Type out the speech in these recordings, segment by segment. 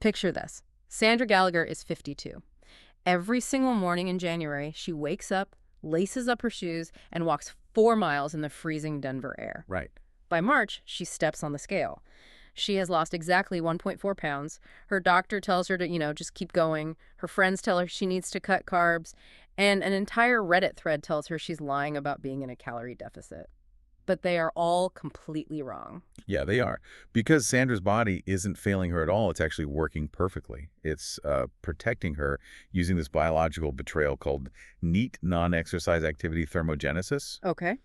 Picture this. Sandra Gallagher is 52. Every single morning in January, she wakes up, laces up her shoes, and walks 4 miles in the freezing Denver air. Right. By March, she steps on the scale. She has lost exactly 1.4 pounds. Her doctor tells her to, just keep going. Her friends tell her she needs to cut carbs. And an entire Reddit thread tells her she's lying about being in a calorie deficit. But they are all completely wrong. Yeah, they are. Because Sandra's body isn't failing her at all. It's actually working perfectly. It's protecting her using this biological betrayal called neat non-exercise activity thermogenesis. Okay.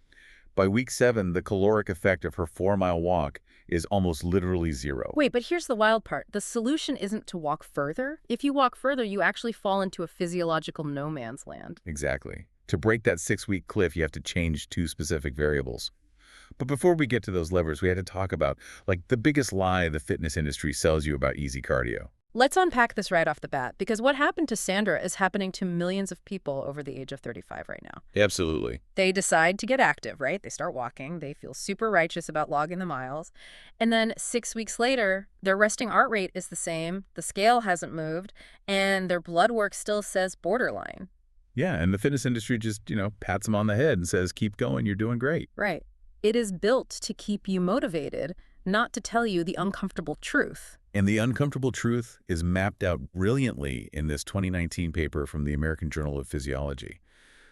By week 7, the caloric effect of her 4-mile walk is almost literally 0. Wait, but here's the wild part. The solution isn't to walk further. If you walk further, you actually fall into a physiological no man's land. Exactly. To break that 6-week cliff, you have to change 2 specific variables. But before we get to those levers, we had to talk about, the biggest lie the fitness industry sells you about easy cardio. Let's unpack this right off the bat, because what happened to Sandra is happening to millions of people over the age of 35 right now. Absolutely. They decide to get active, right? They start walking. They feel super righteous about logging the miles. And then 6 weeks later, their resting heart rate is the same, the scale hasn't moved, and their blood work still says borderline. Yeah, and the fitness industry just, pats them on the head and says, keep going, you're doing great. Right. It is built to keep you motivated, not to tell you the uncomfortable truth. And the uncomfortable truth is mapped out brilliantly in this 2019 paper from the American Journal of Physiology.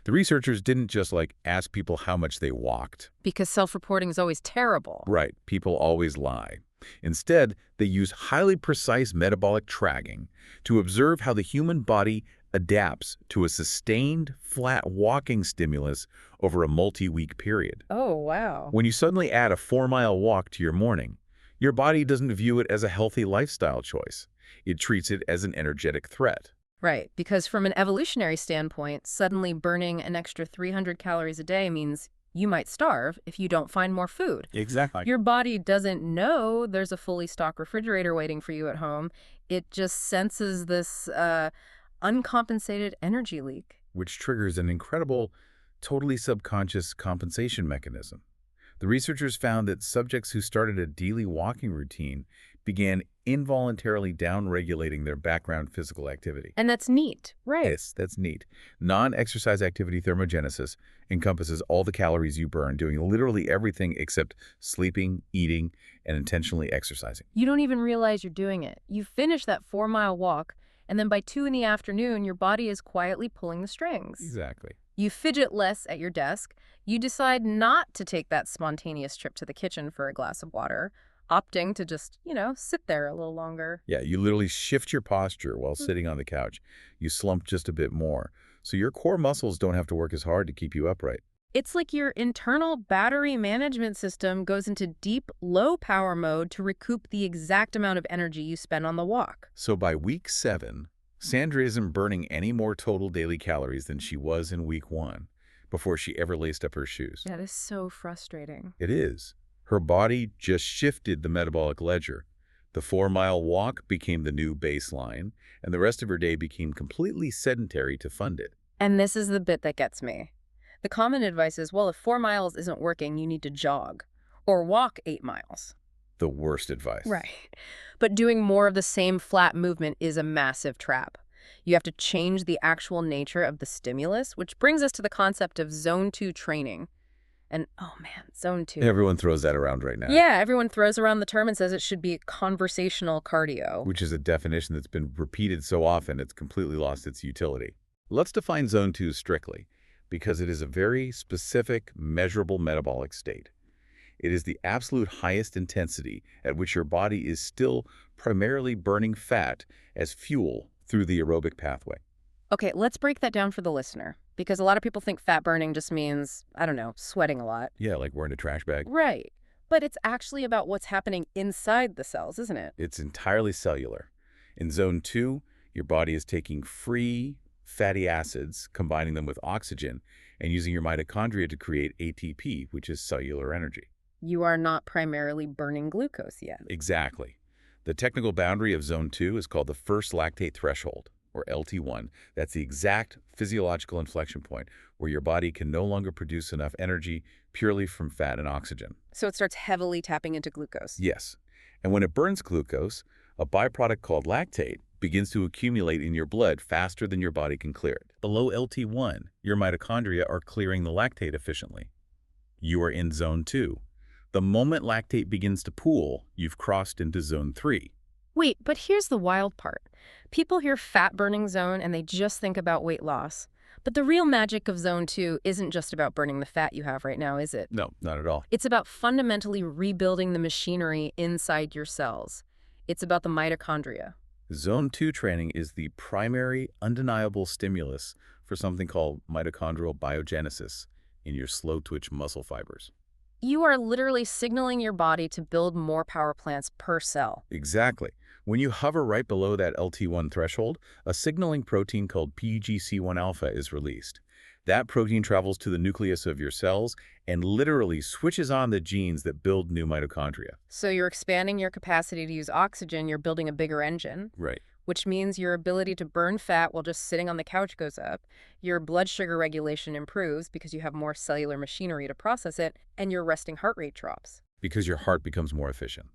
The researchers didn't just ask people how much they walked. Because self-reporting is always terrible. Right. People always lie. Instead, they use highly precise metabolic tracking to observe how the human body adapts to a sustained, flat walking stimulus over a multi-week period. Oh, wow. When you suddenly add a 4-mile walk to your morning, your body doesn't view it as a healthy lifestyle choice. It treats it as an energetic threat. Right, because from an evolutionary standpoint, suddenly burning an extra 300 calories a day means you might starve if you don't find more food. Exactly. Your body doesn't know there's a fully stocked refrigerator waiting for you at home. It just senses this uncompensated energy leak. Which triggers an incredible, totally subconscious compensation mechanism. The researchers found that subjects who started a daily walking routine began involuntarily down-regulating their background physical activity. And that's neat, right? Yes, that's neat. Non-exercise activity thermogenesis encompasses all the calories you burn, doing literally everything except sleeping, eating, and intentionally exercising. You don't even realize you're doing it. You finish that 4-mile walk, and then by 2 in the afternoon, your body is quietly pulling the strings. Exactly. You fidget less at your desk. You decide not to take that spontaneous trip to the kitchen for a glass of water, opting to just, sit there a little longer. Yeah, you literally shift your posture while sitting on the couch. You slump just a bit more, so your core muscles don't have to work as hard to keep you upright. It's like your internal battery management system goes into deep, low-power mode to recoup the exact amount of energy you spend on the walk. So by week 7, Sandra isn't burning any more total daily calories than she was in week 1, before she ever laced up her shoes. That is so frustrating. It is. Her body just shifted the metabolic ledger. The 4-mile walk became the new baseline, and the rest of her day became completely sedentary to fund it. And this is the bit that gets me. The common advice is, well, if 4 miles isn't working, you need to jog or walk 8 miles. The worst advice. Right. But doing more of the same flat movement is a massive trap. You have to change the actual nature of the stimulus, which brings us to the concept of zone 2 training. And, oh man, zone 2. Everyone throws that around right now. Yeah, everyone throws around the term and says it should be conversational cardio. Which is a definition that's been repeated so often it's completely lost its utility. Let's define zone 2 strictly, because it is a very specific, measurable metabolic state. It is the absolute highest intensity at which your body is still primarily burning fat as fuel through the aerobic pathway. Okay, let's break that down for the listener, because a lot of people think fat burning just means, I don't know, sweating a lot. Yeah, like wearing a trash bag. Right. But it's actually about what's happening inside the cells, isn't it? It's entirely cellular. In zone 2, your body is taking free fatty acids, combining them with oxygen, and using your mitochondria to create ATP, which is cellular energy. You are not primarily burning glucose yet. Exactly. The technical boundary of zone 2 is called the first lactate threshold, or LT1. That's the exact physiological inflection point where your body can no longer produce enough energy purely from fat and oxygen. So it starts heavily tapping into glucose. Yes. And when it burns glucose, A byproduct called lactate begins to accumulate in your blood faster than your body can clear it. Below LT1, your mitochondria are clearing the lactate efficiently. You are in zone 2. The moment lactate begins to pool, you've crossed into zone 3. Wait, but here's the wild part. People hear fat-burning zone and they just think about weight loss. But the real magic of zone 2 isn't just about burning the fat you have right now, is it? No, not at all. It's about fundamentally rebuilding the machinery inside your cells. It's about the mitochondria. Zone 2 training is the primary, undeniable stimulus for something called mitochondrial biogenesis in your slow-twitch muscle fibers. You are literally signaling your body to build more power plants per cell. Exactly. When you hover right below that LT1 threshold, a signaling protein called PGC1-alpha is released. That protein travels to the nucleus of your cells and literally switches on the genes that build new mitochondria. So you're expanding your capacity to use oxygen, you're building a bigger engine. Right. Which means your ability to burn fat while just sitting on the couch goes up, your blood sugar regulation improves because you have more cellular machinery to process it, and your resting heart rate drops. Because your heart becomes more efficient.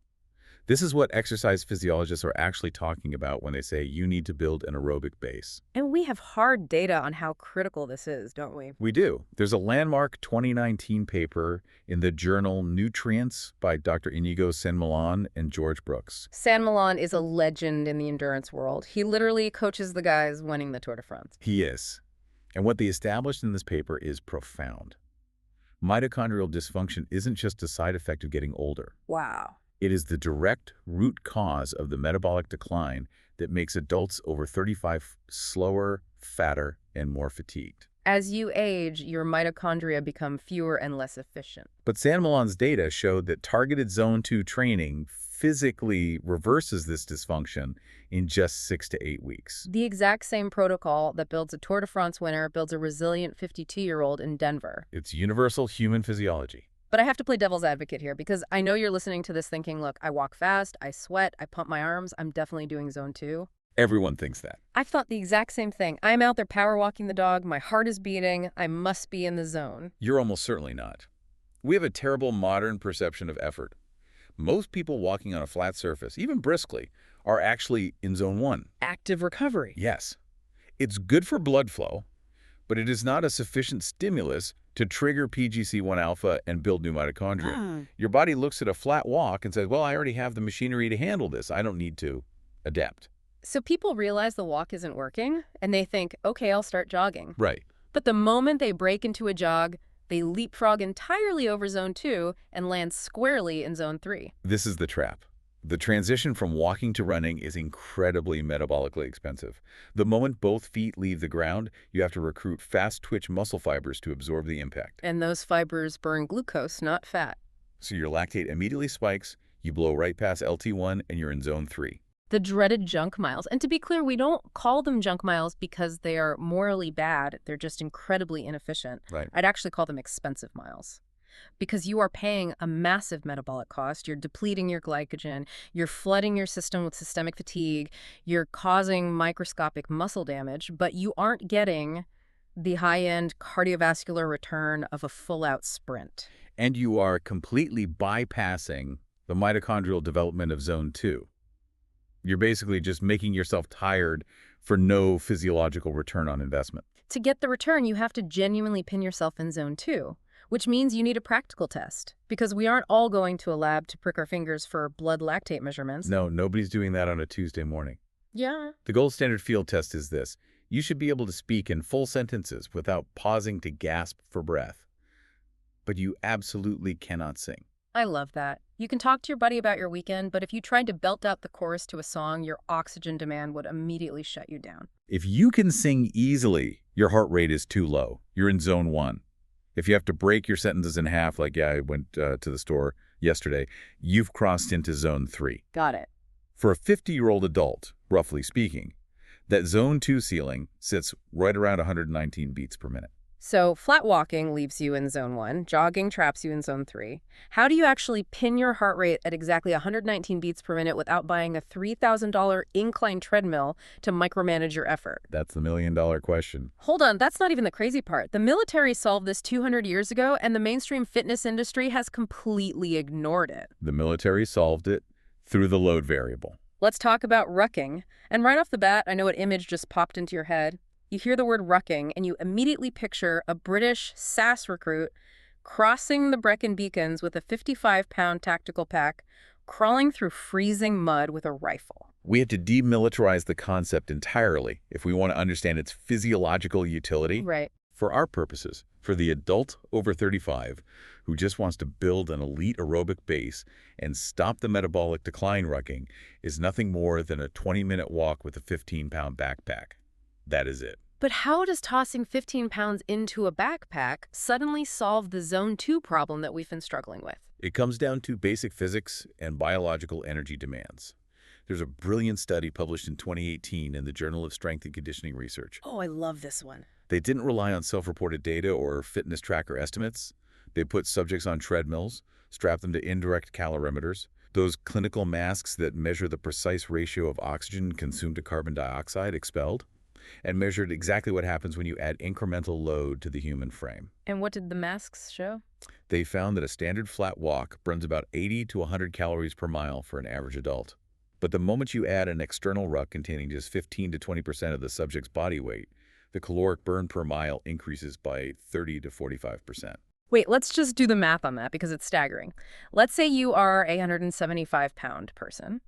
This is what exercise physiologists are actually talking about when they say you need to build an aerobic base. And we have hard data on how critical this is, don't we? We do. There's a landmark 2019 paper in the journal Nutrients by Dr. Inigo Sandmelon and George Brooks. Sandmelon is a legend in the endurance world. He literally coaches the guys winning the Tour de France. He is. And what they established in this paper is profound. Mitochondrial dysfunction isn't just a side effect of getting older. Wow. It is the direct root cause of the metabolic decline that makes adults over 35 slower, fatter, and more fatigued. As you age, your mitochondria become fewer and less efficient. But Sandmelon's data showed that targeted zone 2 training physically reverses this dysfunction in just 6 to 8 weeks. The exact same protocol that builds a Tour de France winner builds a resilient 52-year-old in Denver. It's universal human physiology. But I have to play devil's advocate here because I know you're listening to this thinking, look, I walk fast, I sweat, I pump my arms, I'm definitely doing zone 2. Everyone thinks that. I've thought the exact same thing. I'm out there power walking the dog, my heart is beating, I must be in the zone. You're almost certainly not. We have a terrible modern perception of effort. Most people walking on a flat surface, even briskly, are actually in zone 1. Active recovery. Yes. It's good for blood flow, but it is not a sufficient stimulus to trigger PGC1-alpha and build new mitochondria. Your body looks at a flat walk and says, well, I already have the machinery to handle this. I don't need to adapt. So people realize the walk isn't working, and they think, okay, I'll start jogging. Right. But the moment they break into a jog, they leapfrog entirely over zone 2 and land squarely in zone 3. This is the trap. The transition from walking to running is incredibly metabolically expensive. The moment both feet leave the ground, you have to recruit fast-twitch muscle fibers to absorb the impact. And those fibers burn glucose, not fat. So your lactate immediately spikes, you blow right past LT1, and you're in zone 3. The dreaded junk miles. And to be clear, we don't call them junk miles because they are morally bad. They're just incredibly inefficient. Right. I'd actually call them expensive miles. Because you are paying a massive metabolic cost. You're depleting your glycogen. You're flooding your system with systemic fatigue. You're causing microscopic muscle damage, but you aren't getting the high-end cardiovascular return of a full-out sprint. And you are completely bypassing the mitochondrial development of zone 2. You're basically just making yourself tired for no physiological return on investment. To get the return, you have to genuinely pin yourself in zone 2. Which means you need a practical test, because we aren't all going to a lab to prick our fingers for blood lactate measurements. No, nobody's doing that on a Tuesday morning. Yeah. The gold standard field test is this. You should be able to speak in full sentences without pausing to gasp for breath. But you absolutely cannot sing. I love that. You can talk to your buddy about your weekend, but if you tried to belt out the chorus to a song, your oxygen demand would immediately shut you down. If you can sing easily, your heart rate is too low. You're in zone 1. If you have to break your sentences in half, like, yeah, I went to the store yesterday, you've crossed into zone 3. Got it. For a 50-year-old adult, roughly speaking, that zone 2 ceiling sits right around 119 beats per minute. So flat walking leaves you in zone 1, jogging traps you in zone 3. How do you actually pin your heart rate at exactly 119 beats per minute without buying a $3,000 incline treadmill to micromanage your effort? That's the million-dollar question. Hold on, that's not even the crazy part. The military solved this 200 years ago, and the mainstream fitness industry has completely ignored it. The military solved it through the load variable. Let's talk about rucking. And right off the bat, I know what image just popped into your head. You hear the word rucking, and you immediately picture a British SAS recruit crossing the Brecon Beacons with a 55-pound tactical pack, crawling through freezing mud with a rifle. We have to demilitarize the concept entirely if we want to understand its physiological utility. Right. For our purposes, for the adult over 35 who just wants to build an elite aerobic base and stop the metabolic decline, rucking is nothing more than a 20-minute walk with a 15-pound backpack. That is it. But how does tossing 15 pounds into a backpack suddenly solve the Zone 2 problem that we've been struggling with? It comes down to basic physics and biological energy demands. There's a brilliant study published in 2018 in the Journal of Strength and Conditioning Research. Oh, I love this one. They didn't rely on self-reported data or fitness tracker estimates. They put subjects on treadmills, strapped them to indirect calorimeters, those clinical masks that measure the precise ratio of oxygen consumed to carbon dioxide expelled, and measured exactly what happens when you add incremental load to the human frame. And what did the masks show? They found that a standard flat walk burns about 80 to 100 calories per mile for an average adult. But the moment you add an external ruck containing just 15 to 20% of the subject's body weight, the caloric burn per mile increases by 30 to 45%. Wait, let's just do the math on that because it's staggering. Let's say you are a 175-pound person.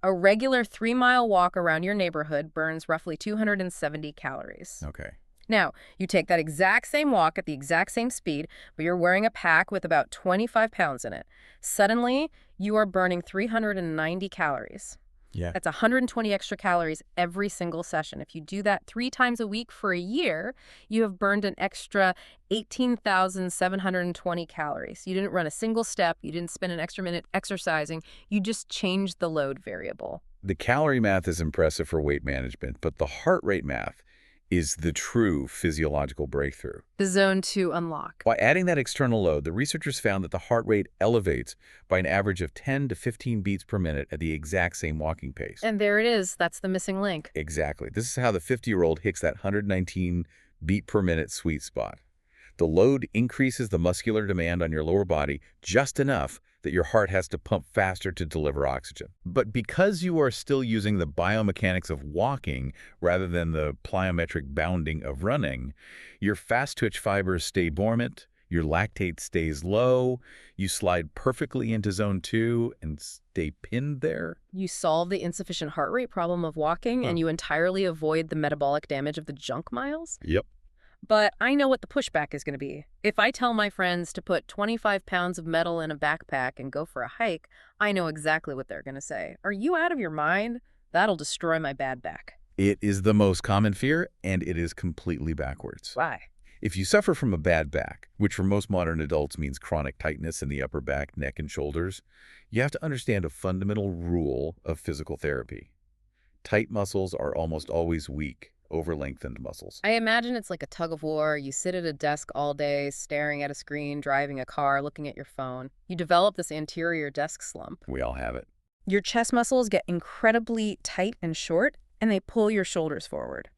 A regular 3-mile walk around your neighborhood burns roughly 270 calories. Okay. Now, you take that exact same walk at the exact same speed, but you're wearing a pack with about 25 pounds in it. Suddenly, you are burning 390 calories. Yeah. That's 120 extra calories every single session. If you do that 3 times a week for a year, you have burned an extra 18,720 calories. You didn't run a single step. You didn't spend an extra minute exercising. You just changed the load variable. The calorie math is impressive for weight management, but the heart rate math is the true physiological breakthrough. The Zone 2 unlock. By adding that external load, the researchers found that the heart rate elevates by an average of 10 to 15 beats per minute at the exact same walking pace. And there it is. That's the missing link. Exactly. This is how the 50-year-old hits that 119 beat per minute sweet spot. The load increases the muscular demand on your lower body just enough that your heart has to pump faster to deliver oxygen. But because you are still using the biomechanics of walking rather than the plyometric bounding of running, your fast-twitch fibers stay dormant, your lactate stays low, you slide perfectly into Zone 2 and stay pinned there. You solve the insufficient heart rate problem of walking, and you entirely avoid the metabolic damage of the junk miles? Yep. But I know what the pushback is going to be. If I tell my friends to put 25 pounds of metal in a backpack and go for a hike, I know exactly what they're going to say. Are you out of your mind? That'll destroy my bad back. It is the most common fear, and it is completely backwards. Why? If you suffer from a bad back, which for most modern adults means chronic tightness in the upper back, neck, and shoulders, you have to understand a fundamental rule of physical therapy. Tight muscles are almost always weak, over-lengthened muscles. I imagine it's like a tug of war. You sit at a desk all day, staring at a screen, driving a car, looking at your phone. You develop this anterior desk slump. We all have it. Your chest muscles get incredibly tight and short, and they pull your shoulders forward.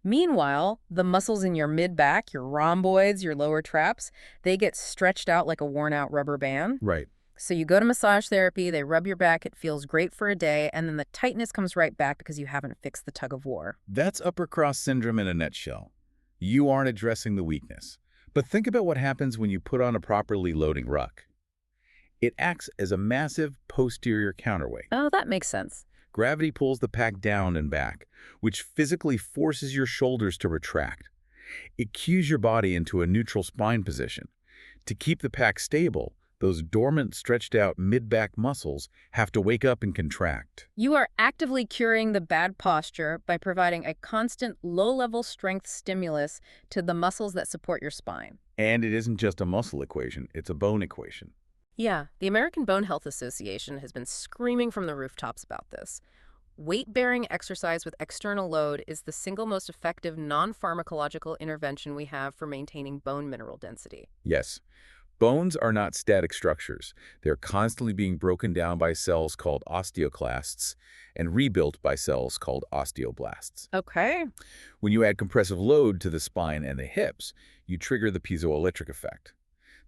Meanwhile, the muscles in your mid-back, your rhomboids, your lower traps, they get stretched out like a worn-out rubber band. Right. So you go to massage therapy, they rub your back, it feels great for a day, and then the tightness comes right back because you haven't fixed the tug of war. That's upper cross syndrome in a nutshell. You aren't addressing the weakness. But think about what happens when you put on a properly loading ruck. It acts as a massive posterior counterweight. Oh, that makes sense. Gravity pulls the pack down and back, which physically forces your shoulders to retract. It cues your body into a neutral spine position. To keep the pack stable, those dormant, stretched-out mid-back muscles have to wake up and contract. You are actively curing the bad posture by providing a constant low-level strength stimulus to the muscles that support your spine. And it isn't just a muscle equation, it's a bone equation. Yeah, the American Bone Health Association has been screaming from the rooftops about this. Weight-bearing exercise with external load is the single most effective non-pharmacological intervention we have for maintaining bone mineral density. Yes. Bones are not static structures. They're constantly being broken down by cells called osteoclasts and rebuilt by cells called osteoblasts. Okay. When you add compressive load to the spine and the hips, you trigger the piezoelectric effect.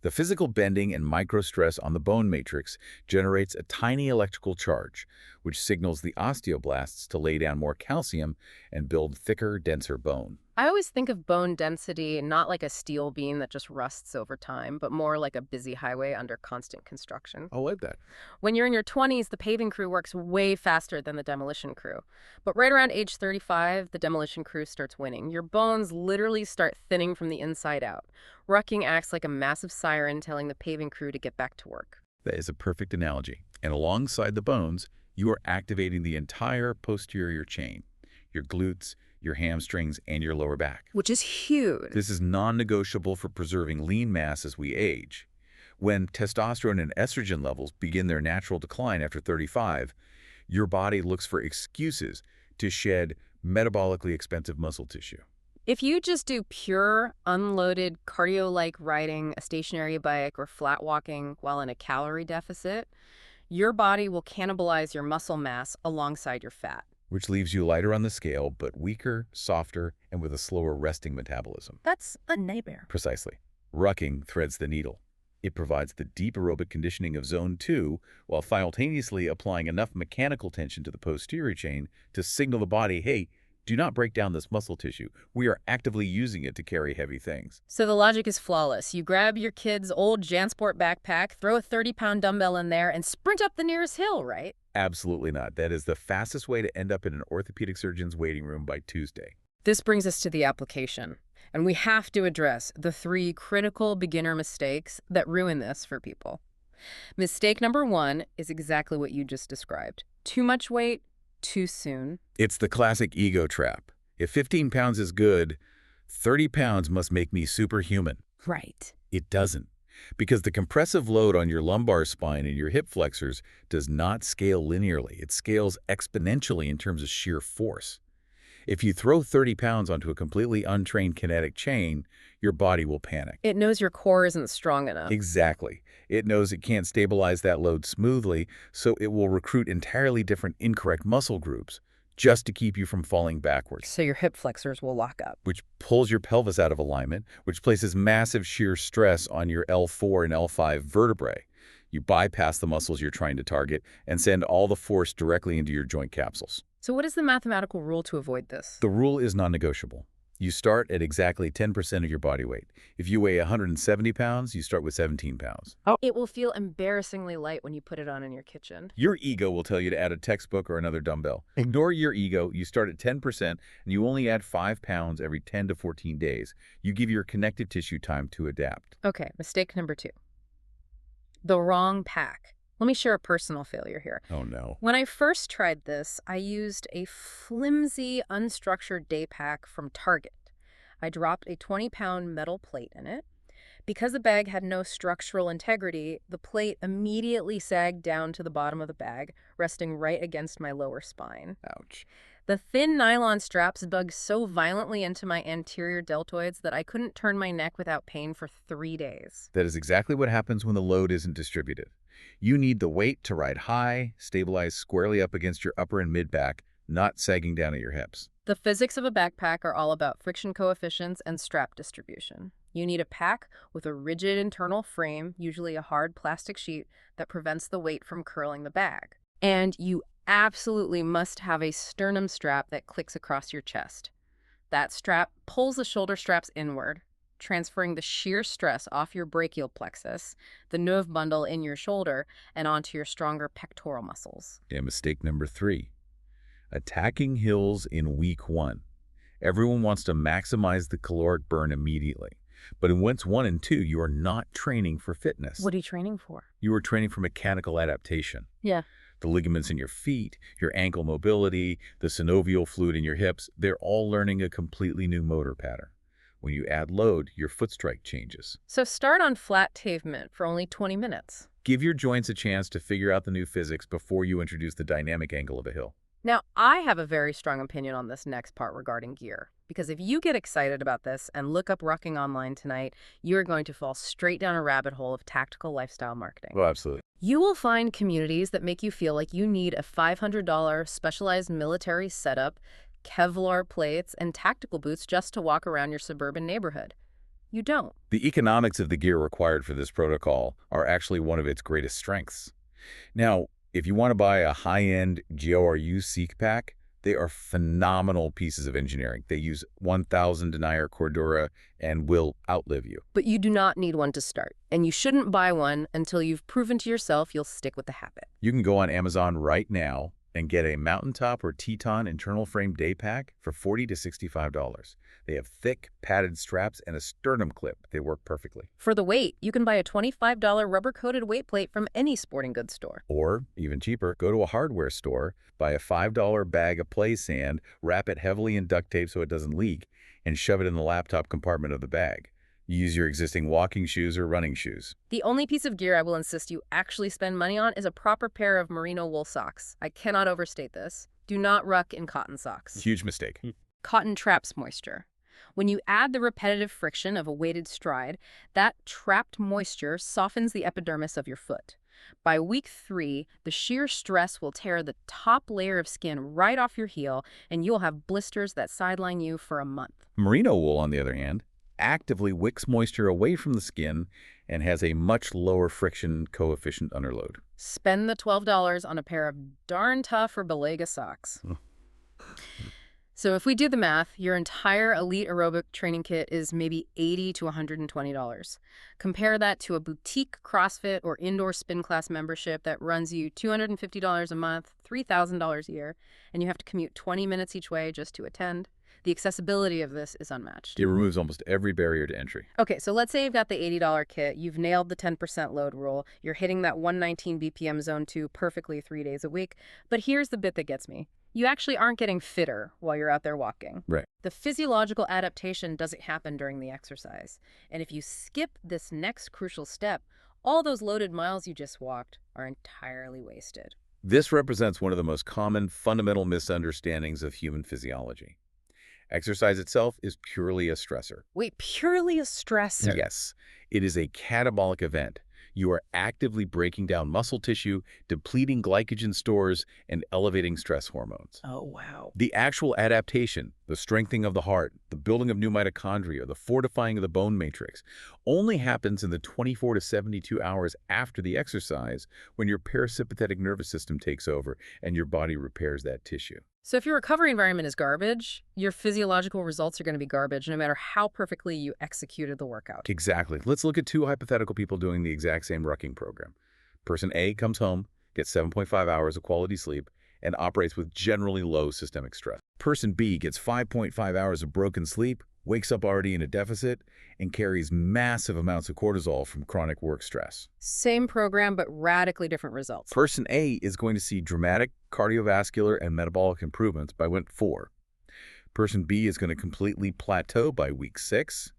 The physical bending and microstress on the bone matrix generates a tiny electrical charge, which signals the osteoblasts to lay down more calcium and build thicker, denser bone. I always think of bone density not like a steel beam that just rusts over time, but more like a busy highway under constant construction. I like that. When you're in your 20s, the paving crew works way faster than the demolition crew. But right around age 35, the demolition crew starts winning. Your bones literally start thinning from the inside out. Rucking acts like a massive siren telling the paving crew to get back to work. That is a perfect analogy. And alongside the bones, you are activating the entire posterior chain, your glutes, your hamstrings, and your lower back. Which is huge. This is non-negotiable for preserving lean mass as we age. When testosterone and estrogen levels begin their natural decline after 35, your body looks for excuses to shed metabolically expensive muscle tissue. If you just do pure, unloaded, cardio-like riding, a stationary bike, or flat walking while in a calorie deficit, your body will cannibalize your muscle mass alongside your fat. Which leaves you lighter on the scale, but weaker, softer, and with a slower resting metabolism. That's a nightmare. Precisely. Rucking threads the needle. It provides the deep aerobic conditioning of zone 2 while simultaneously applying enough mechanical tension to the posterior chain to signal the body, hey, do not break down this muscle tissue. We are actively using it to carry heavy things. So the logic is flawless. You grab your kid's old JanSport backpack, throw a 30-pound dumbbell in there, and sprint up the nearest hill, right? Absolutely not. That is the fastest way to end up in an orthopedic surgeon's waiting room by Tuesday. This brings us to the application. And we have to address the 3 critical beginner mistakes that ruin this for people. Mistake number 1 is exactly what you just described. Too much weight, too soon. It's the classic ego trap. If 15 pounds is good, 30 pounds must make me superhuman. Right. It doesn't. Because the compressive load on your lumbar spine and your hip flexors does not scale linearly. It scales exponentially in terms of sheer force. If you throw 30 pounds onto a completely untrained kinetic chain, your body will panic. It knows your core isn't strong enough. Exactly. It knows it can't stabilize that load smoothly, so it will recruit entirely different incorrect muscle groups just to keep you from falling backwards. So your hip flexors will lock up. Which pulls your pelvis out of alignment, which places massive shear stress on your L4 and L5 vertebrae. You bypass the muscles you're trying to target and send all the force directly into your joint capsules. So what is the mathematical rule to avoid this? The rule is non-negotiable. You start at exactly 10% of your body weight. If you weigh 170 pounds, you start with 17 pounds. It will feel embarrassingly light when you put it on in your kitchen. Your ego will tell you to add a textbook or another dumbbell. Ignore your ego. You start at 10% and you only add 5 pounds every 10 to 14 days. You give your connective tissue time to adapt. Okay, mistake number 2. The wrong pack. Let me share a personal failure here. Oh no. When I first tried this, I used a flimsy, unstructured day pack from Target. I dropped a 20-pound metal plate in it. Because the bag had no structural integrity, the plate immediately sagged down to the bottom of the bag, resting right against my lower spine. Ouch. The thin nylon straps dug so violently into my anterior deltoids that I couldn't turn my neck without pain for 3 days. That is exactly what happens when the load isn't distributed. You need the weight to ride high, stabilize squarely up against your upper and mid back, not sagging down at your hips. The physics of a backpack are all about friction coefficients and strap distribution. You need a pack with a rigid internal frame, usually a hard plastic sheet, that prevents the weight from curling the bag. And you absolutely must have a sternum strap that clicks across your chest. That strap pulls the shoulder straps inward, transferring the shear stress off your brachial plexus, the nerve bundle in your shoulder, and onto your stronger pectoral muscles. And mistake number 3. Attacking hills in week 1. Everyone wants to maximize the caloric burn immediately. But in weeks 1 and 2, you are not training for fitness. What are you training for? You are training for mechanical adaptation. Yeah. The ligaments in your feet, your ankle mobility, the synovial fluid in your hips, they're all learning a completely new motor pattern. When you add load, your foot strike changes. So start on flat pavement for only 20 minutes. Give your joints a chance to figure out the new physics before you introduce the dynamic angle of a hill. Now, I have a very strong opinion on this next part regarding gear, because if you get excited about this and look up Rucking online tonight, you're going to fall straight down a rabbit hole of tactical lifestyle marketing. Oh, absolutely. You will find communities that make you feel like you need a $500 specialized military setup, Kevlar plates, and tactical boots just to walk around your suburban neighborhood. You don't. The economics of the gear required for this protocol are actually one of its greatest strengths. Now, If you want to buy a high-end GORU Seek pack, they are phenomenal pieces of engineering. They use 1,000 denier cordura and will outlive you. But you do not need one to start, and you shouldn't buy one until you've proven to yourself you'll stick with the habit. You can go on Amazon right now and get a Mountaintop or Teton internal frame day pack for $40 to $65. They have thick, padded straps and a sternum clip. They work perfectly. For the weight, you can buy a $25 rubber-coated weight plate from any sporting goods store. Or, even cheaper, go to a hardware store, buy a $5 bag of play sand, wrap it heavily in duct tape so it doesn't leak, and shove it in the laptop compartment of the bag. Use your existing walking shoes or running shoes. The only piece of gear I will insist you actually spend money on is a proper pair of Merino wool socks. I cannot overstate this. Do not ruck in cotton socks. Huge mistake. Cotton traps moisture. When you add the repetitive friction of a weighted stride, that trapped moisture softens the epidermis of your foot. By week 3, the sheer stress will tear the top layer of skin right off your heel, and you'll have blisters that sideline you for a month. Merino wool, on the other hand, actively wicks moisture away from the skin and has a much lower friction coefficient underload. Spend the $12 on a pair of darn tough or Belega socks. So if we do the math, your entire elite aerobic training kit is maybe $80 to $120. Compare that to a boutique CrossFit or indoor spin class membership that runs you $250 a month, $3,000 a year, and you have to commute 20 minutes each way just to attend. The accessibility of this is unmatched. It removes almost every barrier to entry. Okay, so let's say you've got the $80 kit, you've nailed the 10% load rule, you're hitting that 119 BPM zone 2 perfectly 3 days a week, but here's the bit that gets me. You actually aren't getting fitter while you're out there walking. Right. The physiological adaptation doesn't happen during the exercise. And if you skip this next crucial step, all those loaded miles you just walked are entirely wasted. This represents one of the most common fundamental misunderstandings of human physiology. Exercise itself is purely a stressor. Wait, purely a stressor? Yes, it is a catabolic event. You are actively breaking down muscle tissue, depleting glycogen stores, and elevating stress hormones. Oh, wow. The actual adaptation, the strengthening of the heart, the building of new mitochondria, the fortifying of the bone matrix, only happens in the 24 to 72 hours after the exercise when your parasympathetic nervous system takes over and your body repairs that tissue. So if your recovery environment is garbage, your physiological results are going to be garbage no matter how perfectly you executed the workout. Exactly. Let's look at two hypothetical people doing the exact same Rucking program. Person A comes home, gets 7.5 hours of quality sleep, and operates with generally low systemic stress. Person B gets 5.5 hours of broken sleep, wakes up already in a deficit, and carries massive amounts of cortisol from chronic work stress. Same program, but radically different results. Person A is going to see dramatic cardiovascular and metabolic improvements by week 4. Person B is going to completely plateau by week 6.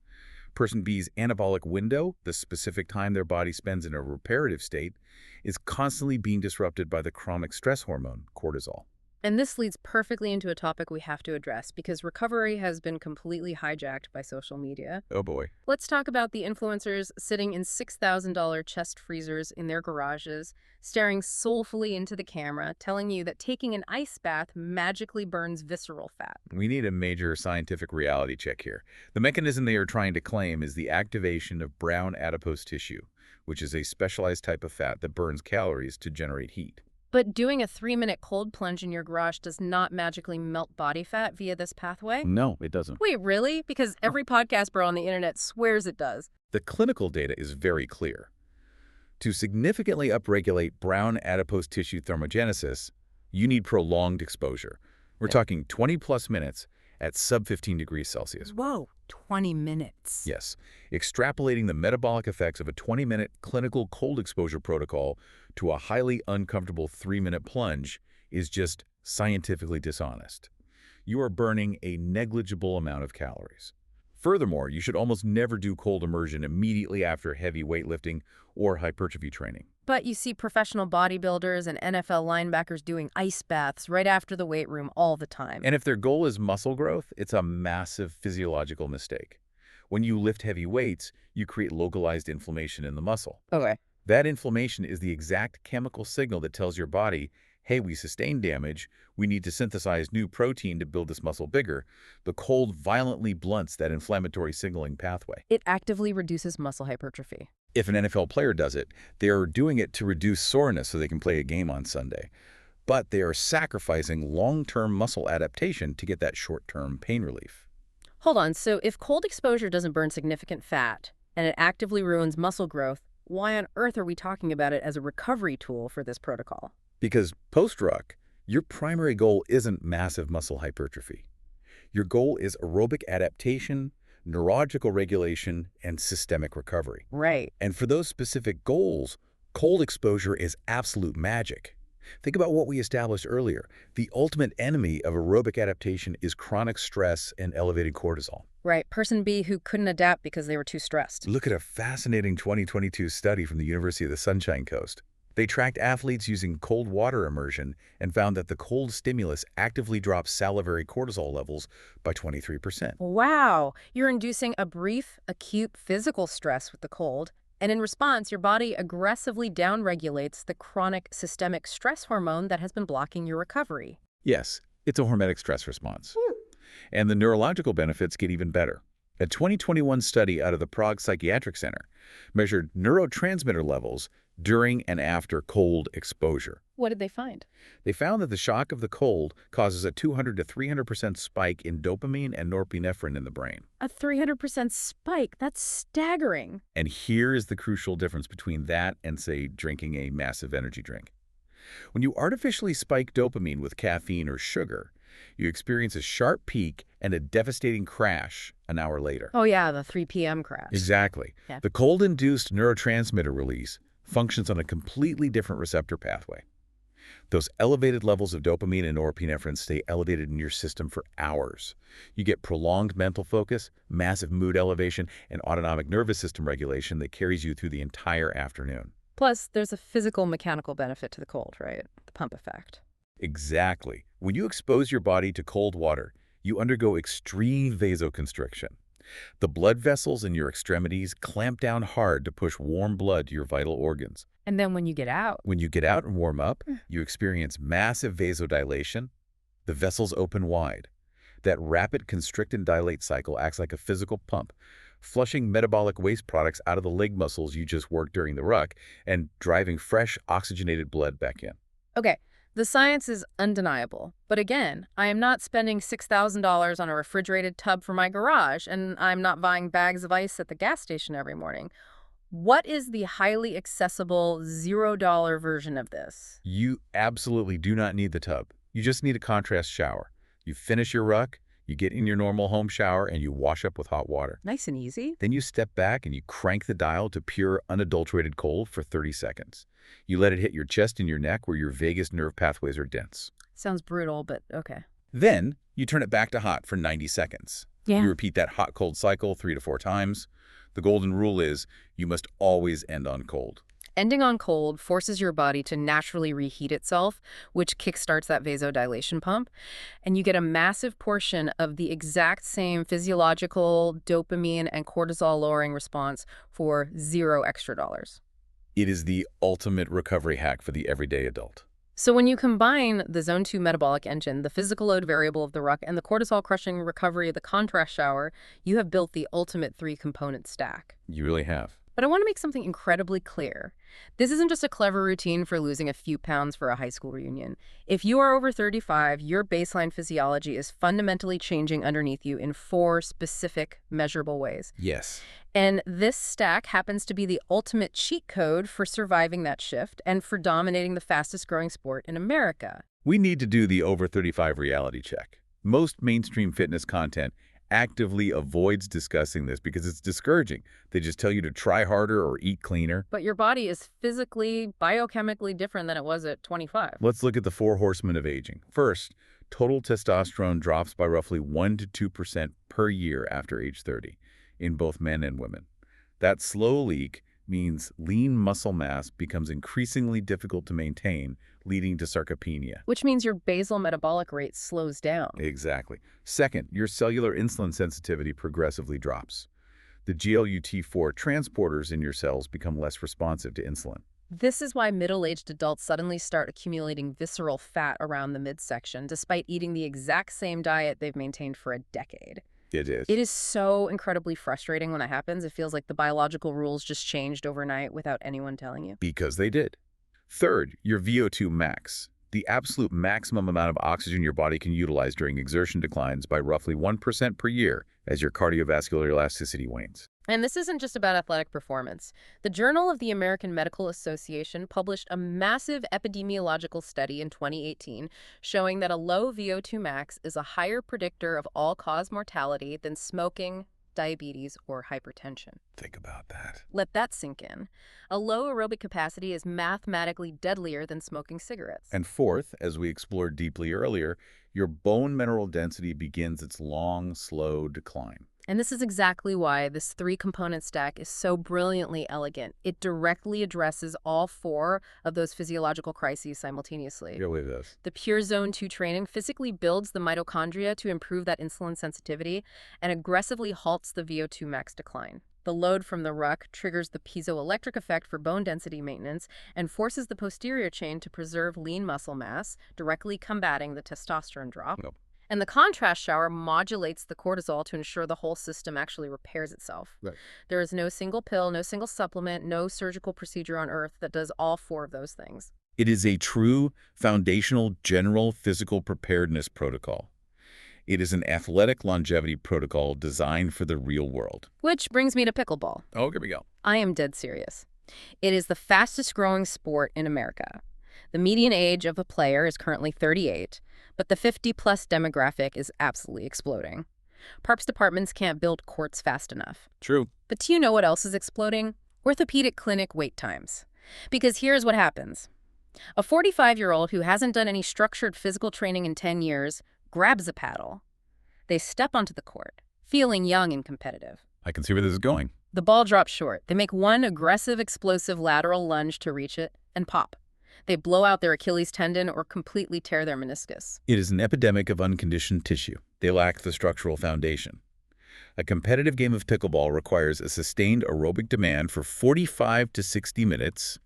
Person B's anabolic window, the specific time their body spends in a reparative state, is constantly being disrupted by the chronic stress hormone, cortisol. And this leads perfectly into a topic we have to address because recovery has been completely hijacked by social media. Oh boy. Let's talk about the influencers sitting in $6,000 chest freezers in their garages, staring soulfully into the camera, telling you that taking an ice bath magically burns visceral fat. We need a major scientific reality check here. The mechanism they are trying to claim is the activation of brown adipose tissue, which is a specialized type of fat that burns calories to generate heat. But doing a 3-minute cold plunge in your garage does not magically melt body fat via this pathway? No, it doesn't. Wait, really? Because every podcast bro on the internet swears it does. The clinical data is very clear. To significantly upregulate brown adipose tissue thermogenesis, you need prolonged exposure. We're talking 20-plus minutes at sub-15 degrees Celsius. Whoa, 20 minutes. Yes. Extrapolating the metabolic effects of a 20-minute clinical cold exposure protocol to a highly uncomfortable 3-minute plunge is just scientifically dishonest. You are burning a negligible amount of calories. Furthermore, you should almost never do cold immersion immediately after heavy weightlifting or hypertrophy training. But you see professional bodybuilders and NFL linebackers doing ice baths right after the weight room all the time. And if their goal is muscle growth, it's a massive physiological mistake. When you lift heavy weights, you create localized inflammation in the muscle. Okay. That inflammation is the exact chemical signal that tells your body, hey, we sustained damage, we need to synthesize new protein to build this muscle bigger. The cold violently blunts that inflammatory signaling pathway. It actively reduces muscle hypertrophy. If an NFL player does it, they are doing it to reduce soreness so they can play a game on Sunday. But they are sacrificing long-term muscle adaptation to get that short-term pain relief. Hold on, so if cold exposure doesn't burn significant fat and it actively ruins muscle growth, why on earth are we talking about it as a recovery tool for this protocol? Because post-ruck, your primary goal isn't massive muscle hypertrophy. Your goal is aerobic adaptation, neurological regulation, and systemic recovery. Right. And for those specific goals, cold exposure is absolute magic. Think about what we established earlier. The ultimate enemy of aerobic adaptation is chronic stress and elevated cortisol. Right. Person B who couldn't adapt because they were too stressed. Look at a fascinating 2022 study from the University of the Sunshine Coast. They tracked athletes using cold water immersion and found that the cold stimulus actively drops salivary cortisol levels by 23%. Wow. You're inducing a brief, acute physical stress with the cold, and in response, your body aggressively downregulates the chronic systemic stress hormone that has been blocking your recovery. Yes, it's a hormetic stress response. And the neurological benefits get even better. A 2021 study out of the Prague Psychiatric Center measured neurotransmitter levels during and after cold exposure. What did they find? They found that the shock of the cold causes a 200 to 300% spike in dopamine and norepinephrine in the brain. A 300% spike. That's staggering. And here is the crucial difference between that and, say, drinking a massive energy drink. When you artificially spike dopamine with caffeine or sugar, you experience a sharp peak and a devastating crash an hour later. Oh yeah, the 3 p.m. crash. Exactly. Yeah. The cold-induced neurotransmitter release functions on a completely different receptor pathway. Those elevated levels of dopamine and norepinephrine stay elevated in your system for hours. You get prolonged mental focus, massive mood elevation, and autonomic nervous system regulation that carries you through the entire afternoon. Plus, there's a physical mechanical benefit to the cold, right? The pump effect. Exactly. When you expose your body to cold water, you undergo extreme vasoconstriction. The blood vessels in your extremities clamp down hard to push warm blood to your vital organs. And then when you get out. When you get out and warm up, you experience massive vasodilation. The vessels open wide. That rapid constrict and dilate cycle acts like a physical pump, flushing metabolic waste products out of the leg muscles you just worked during the ruck and driving fresh, oxygenated blood back in. Okay, the science is undeniable. But again, I am not spending $6,000 on a refrigerated tub for my garage, and I'm not buying bags of ice at the gas station every morning. What is the highly accessible $0 version of this? You absolutely do not need the tub. You just need a contrast shower. You finish your ruck, you get in your normal home shower, and you wash up with hot water. Nice and easy. Then you step back and you crank the dial to pure, unadulterated cold for 30 seconds. You let it hit your chest and your neck where your vagus nerve pathways are dense. Sounds brutal, but okay. Then you turn it back to hot for 90 seconds. Yeah. You repeat that hot-cold cycle 3 to 4 times. The golden rule is you must always end on cold. Ending on cold forces your body to naturally reheat itself, which kickstarts that vasodilation pump, and you get a massive portion of the exact same physiological dopamine and cortisol lowering response for $0 extra. It is the ultimate recovery hack for the everyday adult. So when you combine the Zone 2 metabolic engine, the physical load variable of the ruck, and the cortisol-crushing recovery of the contrast shower, you have built the ultimate 3-component stack. You really have. But I want to make something incredibly clear. This isn't just a clever routine for losing a few pounds for a high school reunion. If you are over 35, your baseline physiology is fundamentally changing underneath you in 4 specific, measurable ways. Yes. And this stack happens to be the ultimate cheat code for surviving that shift and for dominating the fastest growing sport in America. We need to do the over 35 reality check. Most mainstream fitness content actively avoids discussing this because it's discouraging. They just tell you to try harder or eat cleaner. But your body is physically, biochemically different than it was at 25. Let's look at the 4 horsemen of aging. First, total testosterone drops by roughly 1 to 2% per year after age 30 in both men and women. That slow leak means lean muscle mass becomes increasingly difficult to maintain, leading to sarcopenia. Which means your basal metabolic rate slows down. Exactly. Second, your cellular insulin sensitivity progressively drops. The GLUT4 transporters in your cells become less responsive to insulin. This is why middle-aged adults suddenly start accumulating visceral fat around the midsection, despite eating the exact same diet they've maintained for a decade. It is. It is so incredibly frustrating when that happens. It feels like the biological rules just changed overnight without anyone telling you. Because they did. Third, your VO2 max. The absolute maximum amount of oxygen your body can utilize during exertion declines by roughly 1% per year as your cardiovascular elasticity wanes. And this isn't just about athletic performance. The Journal of the American Medical Association published a massive epidemiological study in 2018 showing that a low VO2 max is a higher predictor of all-cause mortality than smoking, diabetes, or hypertension. Think about that. Let that sink in. A low aerobic capacity is mathematically deadlier than smoking cigarettes. And fourth, as we explored deeply earlier, your bone mineral density begins its long, slow decline. And this is exactly why this three-component stack is so brilliantly elegant. It directly addresses all four of those physiological crises simultaneously. Yeah, believe this. The pure Zone 2 training physically builds the mitochondria to improve that insulin sensitivity and aggressively halts the VO2 max decline. The load from the ruck triggers the piezoelectric effect for bone density maintenance and forces the posterior chain to preserve lean muscle mass, directly combating the testosterone drop. Nope. And the contrast shower modulates the cortisol to ensure the whole system actually repairs itself. Right. There is no single pill, no single supplement, no surgical procedure on earth that does all four of those things. It is a true foundational general physical preparedness protocol. It is an athletic longevity protocol designed for the real world. Which brings me to pickleball. Oh, here we go. I am dead serious. It is the fastest growing sport in America. The median age of a player is currently 38, but the 50-plus demographic is absolutely exploding. Parks departments can't build courts fast enough. True. But do you know what else is exploding? Orthopedic clinic wait times. Because here's what happens. A 45-year-old who hasn't done any structured physical training in 10 years grabs a paddle. They step onto the court, feeling young and competitive. I can see where this is going. The ball drops short. They make one aggressive, explosive lateral lunge to reach it and pop. They blow out their Achilles tendon or completely tear their meniscus. It is an epidemic of unconditioned tissue. They lack the structural foundation. A competitive game of pickleball requires a sustained aerobic demand for 45 to 60 minutes,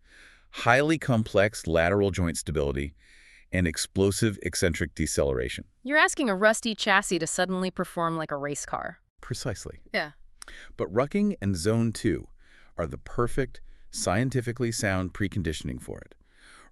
highly complex lateral joint stability, and explosive eccentric deceleration. You're asking a rusty chassis to suddenly perform like a race car. Precisely. Yeah. But Rucking and Zone 2 are the perfect, scientifically sound preconditioning for it.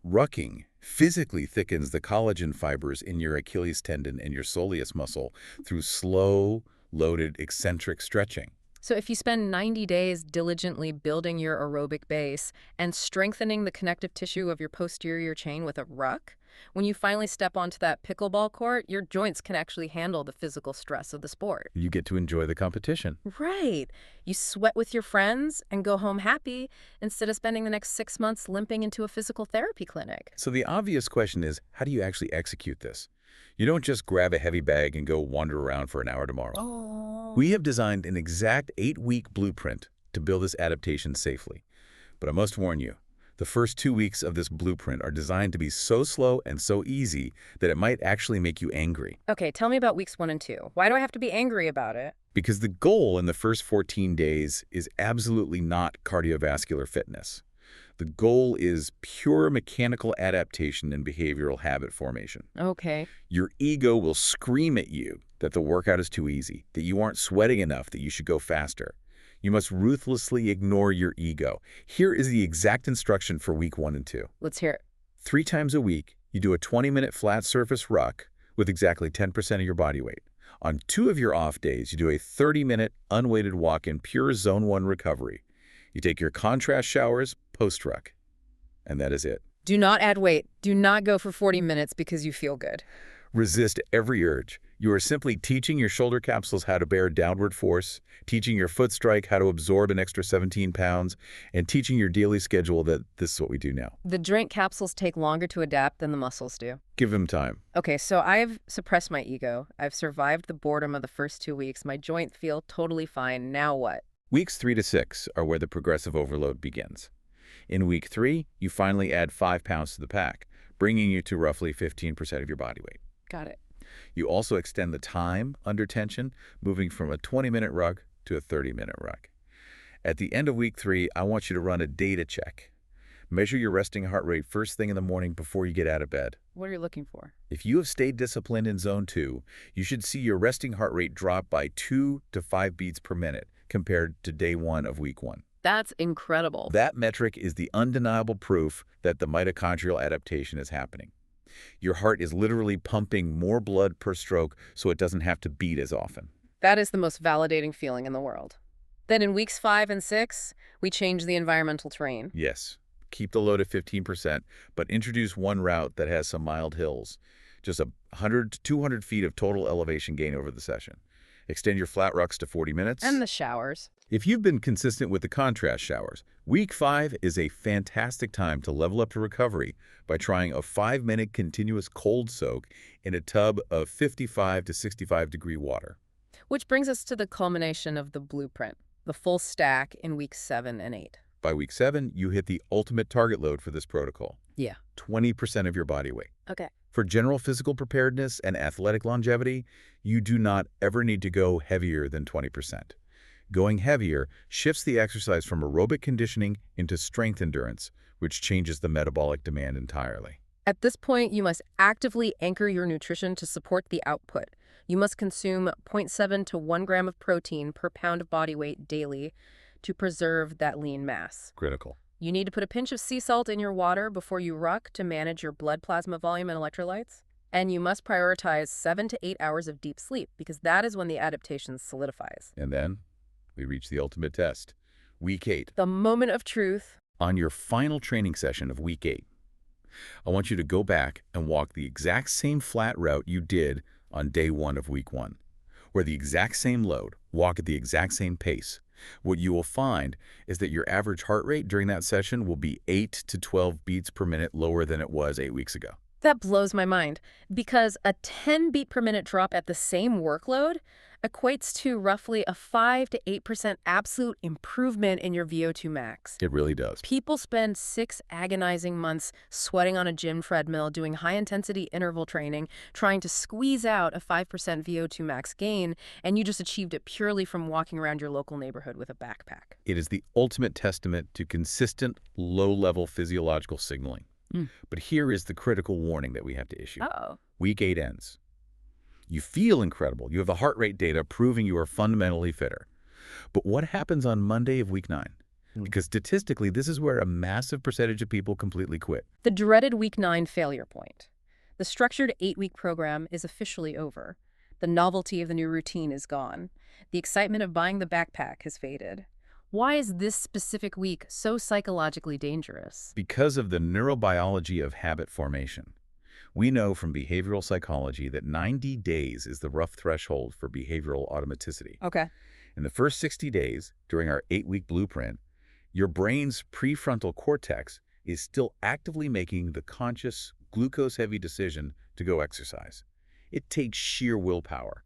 Rucking physically thickens the collagen fibers in your Achilles tendon and your soleus muscle through slow, loaded, eccentric stretching. So if you spend 90 days diligently building your aerobic base and strengthening the connective tissue of your posterior chain with a ruck, when you finally step onto that pickleball court, your joints can actually handle the physical stress of the sport. You get to enjoy the competition. Right. You sweat with your friends and go home happy instead of spending the next 6 months limping into a physical therapy clinic. So the obvious question is, how do you actually execute this? You don't just grab a heavy bag and go wander around for an hour tomorrow. Oh. We have designed an exact 8-week blueprint to build this adaptation safely. But I must warn you, the first 2 weeks of this blueprint are designed to be so slow and so easy that it might actually make you angry. Okay, tell me about weeks 1 and 2. Why do I have to be angry about it? Because the goal in the first 14 days is absolutely not cardiovascular fitness. The goal is pure mechanical adaptation and behavioral habit formation. Okay. Your ego will scream at you that the workout is too easy, that you aren't sweating enough, that you should go faster. You must ruthlessly ignore your ego. Here is the exact instruction for week 1 and 2. Let's hear it. 3 times a week, you do a 20-minute flat surface ruck with exactly 10% of your body weight. On 2 of your off days, you do a 30-minute unweighted walk in pure Zone 1 recovery. You take your contrast showers post-ruck, and that is it. Do not add weight. Do not go for 40 minutes because you feel good. Resist every urge. You are simply teaching your shoulder capsules how to bear downward force, teaching your foot strike how to absorb an extra 17 pounds, and teaching your daily schedule that this is what we do now. The joint capsules take longer to adapt than the muscles do. Give them time. Okay, so I've suppressed my ego. I've survived the boredom of the first 2 weeks. My joints feel totally fine. Now what? Weeks 3 to 6 are where the progressive overload begins. In week 3, you finally add 5 pounds to the pack, bringing you to roughly 15% of your body weight. Got it. You also extend the time under tension, moving from a 20-minute ruck to a 30-minute ruck. At the end of week 3, I want you to run a data check. Measure your resting heart rate first thing in the morning before you get out of bed. What are you looking for? If you have stayed disciplined in Zone 2, you should see your resting heart rate drop by 2 to 5 beats per minute compared to day 1 of week 1. That's incredible. That metric is the undeniable proof that the mitochondrial adaptation is happening. Your heart is literally pumping more blood per stroke so it doesn't have to beat as often. That is the most validating feeling in the world. Then in weeks 5 and 6, we change the environmental terrain. Yes. Keep the load at 15%, but introduce one route that has some mild hills. Just 100 to 200 feet of total elevation gain over the session. Extend your flat rucks to 40 minutes. And the showers. If you've been consistent with the contrast showers, week 5 is a fantastic time to level up to recovery by trying a 5-minute continuous cold soak in a tub of 55 to 65 degree water. Which brings us to the culmination of the blueprint, the full stack in weeks 7 and 8. By week 7, you hit the ultimate target load for this protocol. Yeah. 20% of your body weight. Okay. For general physical preparedness and athletic longevity, you do not ever need to go heavier than 20%. Going heavier shifts the exercise from aerobic conditioning into strength endurance, which changes the metabolic demand entirely. At this point, you must actively anchor your nutrition to support the output. You must consume 0.7 to 1 gram of protein per pound of body weight daily to preserve that lean mass. Critical. You need to put a pinch of sea salt in your water before you ruck to manage your blood plasma volume and electrolytes. And you must prioritize 7 to 8 hours of deep sleep because that is when the adaptation solidifies. And then we reach the ultimate test, week 8. The moment of truth. On your final training session of week 8, I want you to go back and walk the exact same flat route you did on day 1 of week 1, where the exact same load, walk at the exact same pace. What you will find is that your average heart rate during that session will be 8 to 12 beats per minute lower than it was 8 weeks ago. That blows my mind because a 10 beat per minute drop at the same workload equates to roughly a 5 to 8% absolute improvement in your VO2 max. It really does. People spend 6 agonizing months sweating on a gym treadmill, doing high-intensity interval training, trying to squeeze out a 5% VO2 max gain, and you just achieved it purely from walking around your local neighborhood with a backpack. It is the ultimate testament to consistent, low-level physiological signaling. But here is the critical warning that we have to issue. Uh-oh. Week 8 ends. You feel incredible. You have the heart rate data proving you are fundamentally fitter. But what happens on Monday of week 9? Because statistically, this is where a massive percentage of people completely quit. The dreaded week 9 failure point. The structured 8-week program is officially over. The novelty of the new routine is gone. The excitement of buying the backpack has faded. Why is this specific week so psychologically dangerous? Because of the neurobiology of habit formation. We know from behavioral psychology that 90 days is the rough threshold for behavioral automaticity. Okay. In the first 60 days, during our 8-week blueprint, your brain's prefrontal cortex is still actively making the conscious, glucose-heavy decision to go exercise. It takes sheer willpower.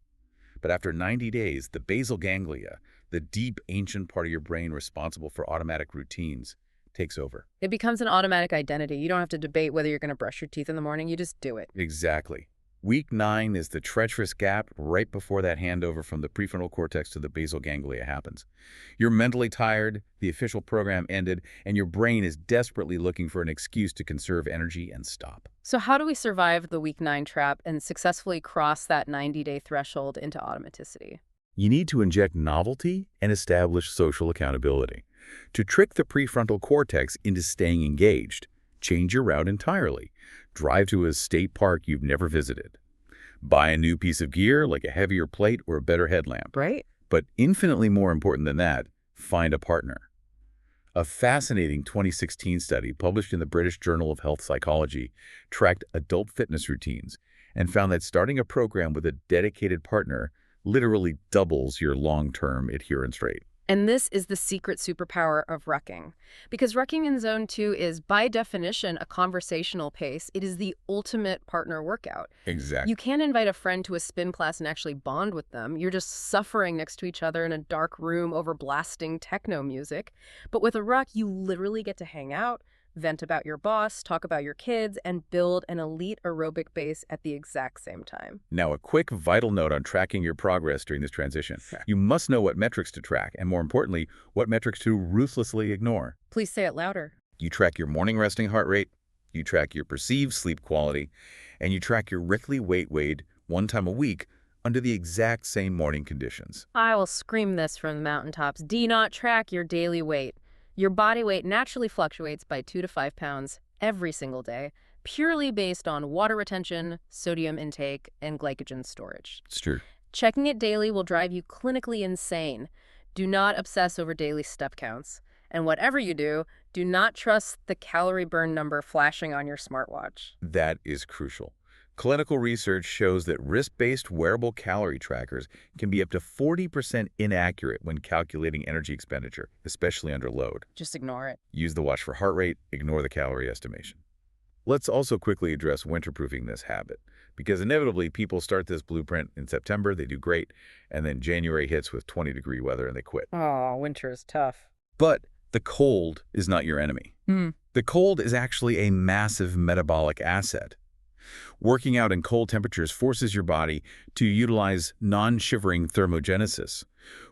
But after 90 days, the basal ganglia, the deep, ancient part of your brain responsible for automatic routines, takes over. It becomes an automatic identity. You don't have to debate whether you're going to brush your teeth in the morning. You just do it. Exactly. Week 9 is the treacherous gap right before that handover from the prefrontal cortex to the basal ganglia happens. You're mentally tired, the official program ended, and your brain is desperately looking for an excuse to conserve energy and stop. So how do we survive the week 9 trap and successfully cross that 90-day threshold into automaticity? You need to inject novelty and establish social accountability. To trick the prefrontal cortex into staying engaged, change your route entirely. Drive to a state park you've never visited. Buy a new piece of gear like a heavier plate or a better headlamp. Right. But infinitely more important than that, find a partner. A fascinating 2016 study published in the British Journal of Health Psychology tracked adult fitness routines and found that starting a program with a dedicated partner literally doubles your long-term adherence rate. And this is the secret superpower of rucking. Because rucking in Zone 2 is, by definition, a conversational pace. It is the ultimate partner workout. Exactly. You can't invite a friend to a spin class and actually bond with them. You're just suffering next to each other in a dark room over blasting techno music. But with a ruck, you literally get to hang out, vent about your boss, talk about your kids, and build an elite aerobic base at the exact same time. Now, a quick vital note on tracking your progress during this transition. You must know what metrics to track, and more importantly, what metrics to ruthlessly ignore. Please say it louder. You track your morning resting heart rate, you track your perceived sleep quality, and you track your weekly weight weighed one time a week under the exact same morning conditions. I will scream this from the mountaintops. Do not track your daily weight. Your body weight naturally fluctuates by 2 to 5 pounds every single day, purely based on water retention, sodium intake, and glycogen storage. It's true. Checking it daily will drive you clinically insane. Do not obsess over daily step counts. And whatever you do not trust the calorie burn number flashing on your smartwatch. That is crucial. Clinical research shows that wrist-based wearable calorie trackers can be up to 40% inaccurate when calculating energy expenditure, especially under load. Just ignore it. Use the watch for heart rate, ignore the calorie estimation. Let's also quickly address winterproofing this habit, because inevitably people start this blueprint in September, they do great, and then January hits with 20-degree weather and they quit. Oh, winter is tough. But the cold is not your enemy. The cold is actually a massive metabolic asset. Working out in cold temperatures forces your body to utilize non-shivering thermogenesis,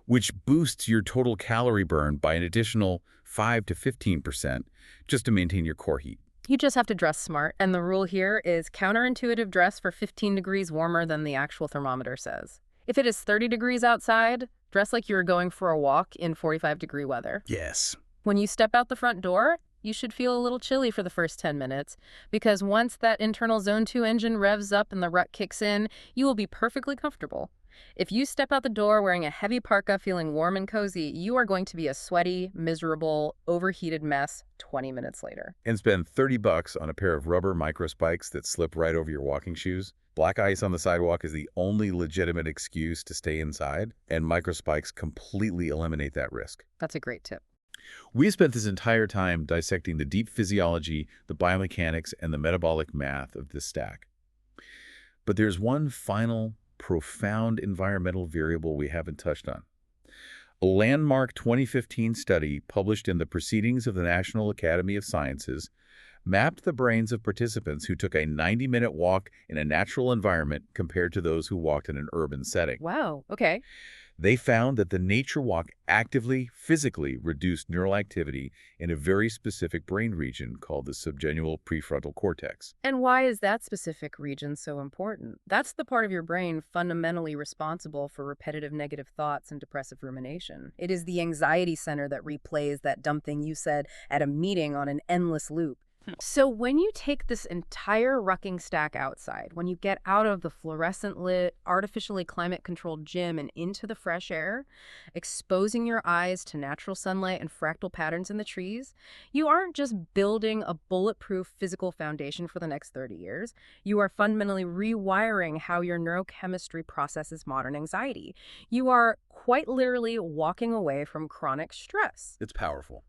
which boosts your total calorie burn by an additional 5 to 15% just to maintain your core heat. You just have to dress smart, and the rule here is counterintuitive dress for 15 degrees warmer than the actual thermometer says. If it is 30 degrees outside, dress like you're going for a walk in 45-degree weather. Yes. When you step out the front door, you should feel a little chilly for the first 10 minutes, because once that internal Zone 2 engine revs up and the rut kicks in, you will be perfectly comfortable. If you step out the door wearing a heavy parka feeling warm and cozy, you are going to be a sweaty, miserable, overheated mess 20 minutes later. And spend $30 on a pair of rubber micro spikes that slip right over your walking shoes. Black ice on the sidewalk is the only legitimate excuse to stay inside, and micro spikes completely eliminate that risk. That's a great tip. We spent this entire time dissecting the deep physiology, the biomechanics, and the metabolic math of this stack. But there's one final, profound environmental variable we haven't touched on. A landmark 2015 study published in the Proceedings of the National Academy of Sciences mapped the brains of participants who took a 90-minute walk in a natural environment compared to those who walked in an urban setting. Wow, okay. They found that the nature walk actively, physically reduced neural activity in a very specific brain region called the subgenual prefrontal cortex. And why is that specific region so important? That's the part of your brain fundamentally responsible for repetitive negative thoughts and depressive rumination. It is the anxiety center that replays that dumb thing you said at a meeting on an endless loop. So when you take this entire rucking stack outside, when you get out of the fluorescent-lit, artificially climate-controlled gym and into the fresh air, exposing your eyes to natural sunlight and fractal patterns in the trees, you aren't just building a bulletproof physical foundation for the next 30 years. You are fundamentally rewiring how your neurochemistry processes modern anxiety. You are quite literally walking away from chronic stress. It's powerful.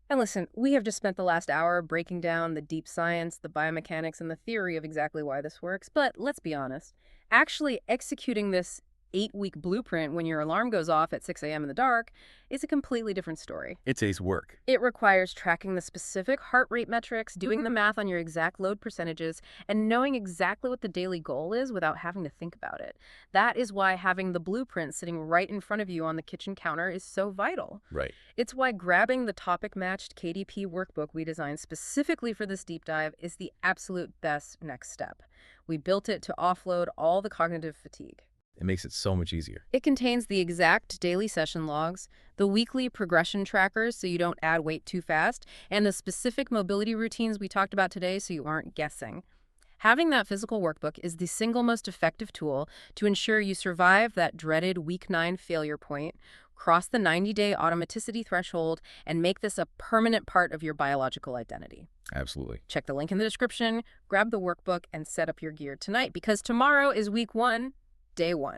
And listen, we have just spent the last hour breaking down the deep science, the biomechanics, and the theory of exactly why this works. But let's be honest, actually executing this 8-week blueprint when your alarm goes off at 6 a.m. in the dark is a completely different story. It's ace work. It requires tracking the specific heart rate metrics, doing the math on your exact load percentages, and knowing exactly what the daily goal is without having to think about it. That is why having the blueprint sitting right in front of you on the kitchen counter is so vital. Right. It's why grabbing the topic-matched KDP workbook we designed specifically for this deep dive is the absolute best next step. We built it to offload all the cognitive fatigue. It makes it so much easier. It contains the exact daily session logs, the weekly progression trackers so you don't add weight too fast, and the specific mobility routines we talked about today so you aren't guessing. Having that physical workbook is the single most effective tool to ensure you survive that dreaded week 9 failure point, cross the 90-day automaticity threshold, and make this a permanent part of your biological identity. Absolutely. Check the link in the description, grab the workbook, and set up your gear tonight because tomorrow is week 1. Day 1.